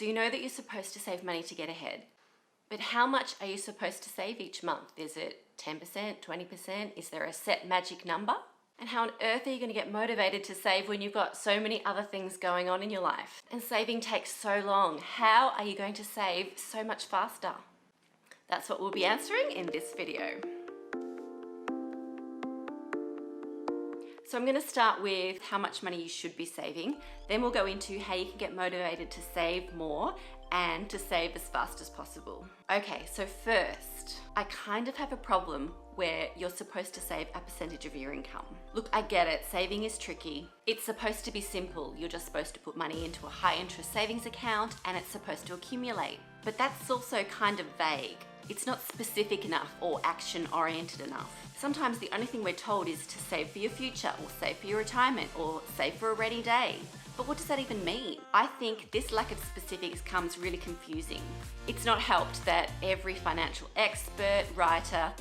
So you know that you're supposed to save money to get ahead. But how much are you supposed to save each month? Is it 10%, 20%? Is there a set magic number? And how on earth are you going to get motivated to save when you've got so many other things going on in your life? And saving takes so long. How are you going to save so much faster? That's what we'll be answering in this video. So I'm going to start with how much money you should be saving. Then we'll go into how you can get motivated to save more and to save as fast as possible. Okay, so first, I kind of have a problem where you're supposed to save a percentage of your income. Look, I get it, saving is tricky. It's supposed to be simple. You're just supposed to put money into a high interest savings account and it's supposed to accumulate. But that's also kind of vague. It's not specific enough or action oriented enough. Sometimes the only thing we're told is to save for your future or save for your retirement or save for a rainy day. But what does that even mean? I think this lack of specifics comes really confusing. It's not helped that every financial expert, writer,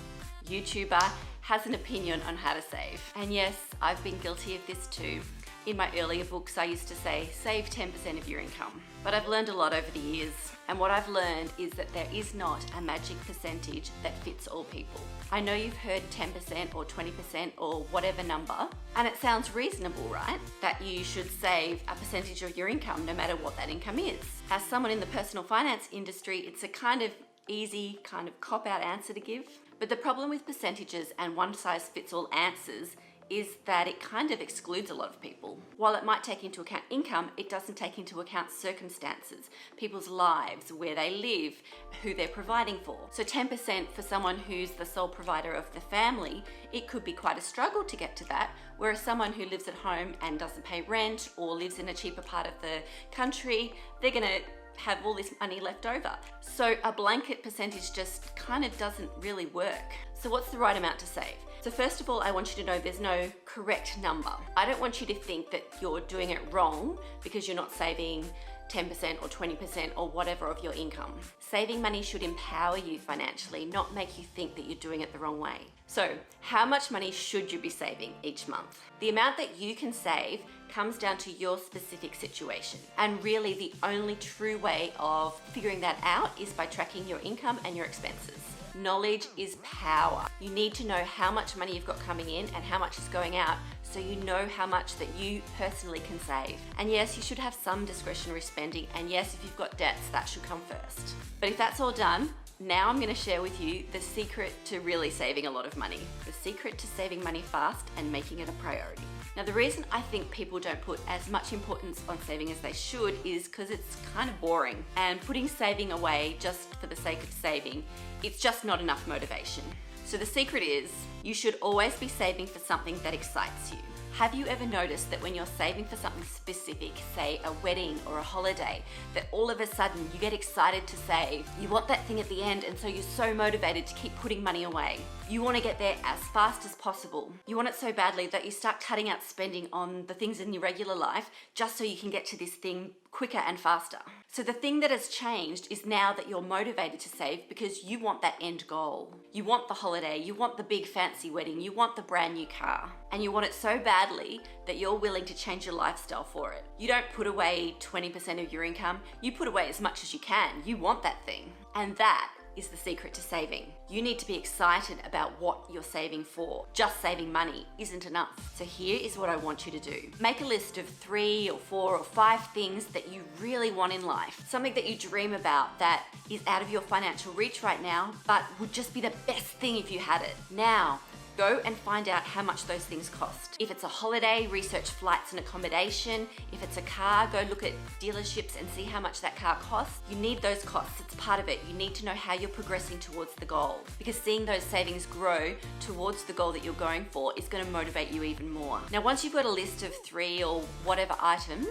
YouTuber has an opinion on how to save. And yes, I've been guilty of this too. In my earlier books, I used to say, save 10% of your income. But I've learned a lot over the years. And what I've learned is that there is not a magic percentage that fits all people. I know you've heard 10% or 20% or whatever number, and it sounds reasonable, right? That you should save a percentage of your income no matter what that income is. As someone in the personal finance industry, it's a kind of easy, kind of cop-out answer to give. But the problem with percentages and one-size-fits-all answers is that it kind of excludes a lot of people. While it might take into account income, it doesn't take into account circumstances, people's lives, where they live, who they're providing for. So 10% for someone who's the sole provider of the family, it could be quite a struggle to get to that, whereas someone who lives at home and doesn't pay rent or lives in a cheaper part of the country, they're gonna have all this money left over. So a blanket percentage just kind of doesn't really work. So what's the right amount to save? So first of all, I want you to know there's no correct number. I don't want you to think that you're doing it wrong because you're not saving 10% or 20% or whatever of your income. Saving money should empower you financially, not make you think that you're doing it the wrong way. So how much money should you be saving each month? The amount that you can save comes down to your specific situation. And really the only true way of figuring that out is by tracking your income and your expenses. Knowledge is power. You need to know how much money you've got coming in and how much is going out so you know how much that you personally can save. And yes, you should have some discretionary spending, and yes, if you've got debts, that should come first. But if that's all done, now I'm going to share with you the secret to really saving a lot of money. The secret to saving money fast and making it a priority. Now, the reason I think people don't put as much importance on saving as they should is because it's kind of boring. And putting saving away just for the sake of saving, it's just not enough motivation. So the secret is you should always be saving for something that excites you. Have you ever noticed that when you're saving for something specific, say a wedding or a holiday, that all of a sudden you get excited to save? You want that thing at the end, and so you're so motivated to keep putting money away. You want to get there as fast as possible. You want it so badly that you start cutting out spending on the things in your regular life just so you can get to this thing quicker and faster. So the thing that has changed is now that you're motivated to save because you want that end goal. You want the holiday, you want the big fancy wedding, you want the brand new car, and you want it so badly that you're willing to change your lifestyle for it. You don't put away 20% of your income, you put away as much as you can. You want that thing. And that is the secret to saving. You need to be excited about what you're saving for. Just saving money isn't enough. So here is what I want you to do. Make a list of 3 or 4 or 5 things that you really want in life. Something that you dream about that is out of your financial reach right now, but would just be the best thing if you had it. Now, go and find out how much those things cost. If it's a holiday, research flights and accommodation. If it's a car, go look at dealerships and see how much that car costs. You need those costs, it's part of it. You need to know how you're progressing towards the goal, because seeing those savings grow towards the goal that you're going for is going to motivate you even more. Now, once you've got a list of 3 or whatever items,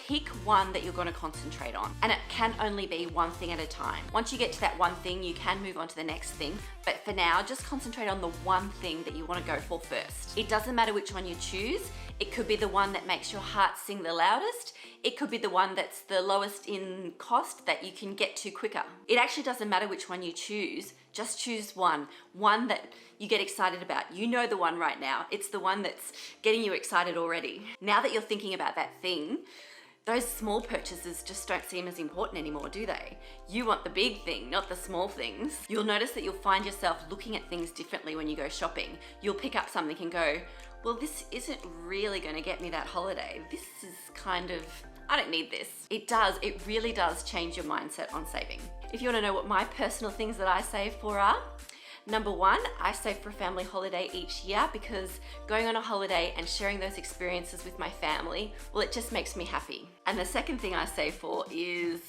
pick one that you're going to concentrate on, and it can only be one thing at a time. Once you get to that one thing, you can move on to the next thing, but for now, just concentrate on the one thing that you want to go for first. It doesn't matter which one you choose. It could be the one that makes your heart sing the loudest. It could be the one that's the lowest in cost that you can get to quicker. It actually doesn't matter which one you choose. Just choose one that you get excited about. You know the one right now. It's the one that's getting you excited already. Now that you're thinking about that thing, Those small purchases just don't seem as important anymore, do they? You want the big thing, not the small things. You'll notice that you'll find yourself looking at things differently when you go shopping. You'll pick up something and go, well, this isn't really gonna get me that holiday. This is kind of, I don't need this. It really does change your mindset on saving. If you wanna know what my personal things that I save for are, number one, I save for a family holiday each year because going on a holiday and sharing those experiences with my family, well, it just makes me happy. And the second thing I save for is,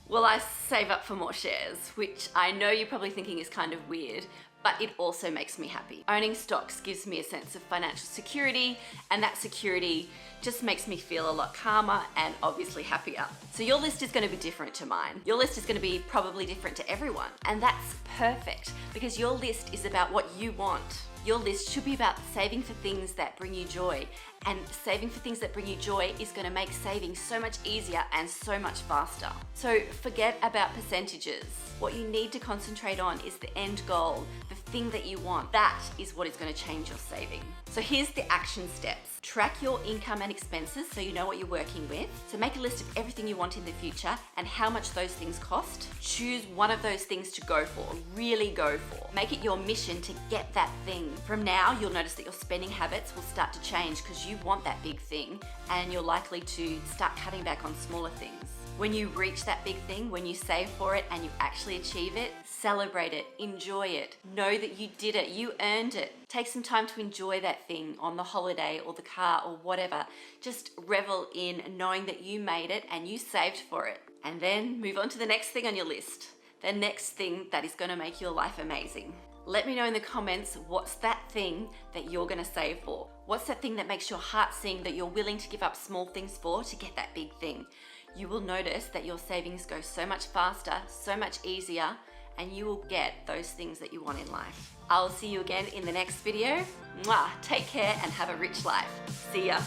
well, I save up for more shares, which I know you're probably thinking is kind of weird, but it also makes me happy. Owning stocks gives me a sense of financial security, and that security just makes me feel a lot calmer and obviously happier. So your list is gonna be different to mine. Your list is gonna be probably different to everyone, and that's perfect because your list is about what you want. Your list should be about saving for things that bring you joy, and saving for things that bring you joy is gonna make saving so much easier and so much faster. So forget about percentages. What you need to concentrate on is the end goal, the thing that you want. That is what is gonna change your saving. So here's the action steps. Track your income and expenses so you know what you're working with. So make a list of everything you want in the future and how much those things cost. Choose one of those things to go for, really go for. Make it your mission to get that thing. From now, you'll notice that your spending habits will start to change because you want that big thing and you're likely to start cutting back on smaller things. When you reach that big thing, when you save for it and you actually achieve it, celebrate it, enjoy it. Know that you did it, you earned it. Take some time to enjoy that thing on the holiday or the car or whatever. Just revel in knowing that you made it and you saved for it. And then move on to the next thing on your list. The next thing that is gonna make your life amazing. Let me know in the comments, what's that thing that you're gonna save for? What's that thing that makes your heart sing that you're willing to give up small things for to get that big thing? You will notice that your savings go so much faster, so much easier, and you will get those things that you want in life. I'll see you again in the next video. Mwah! Take care and have a rich life. See ya.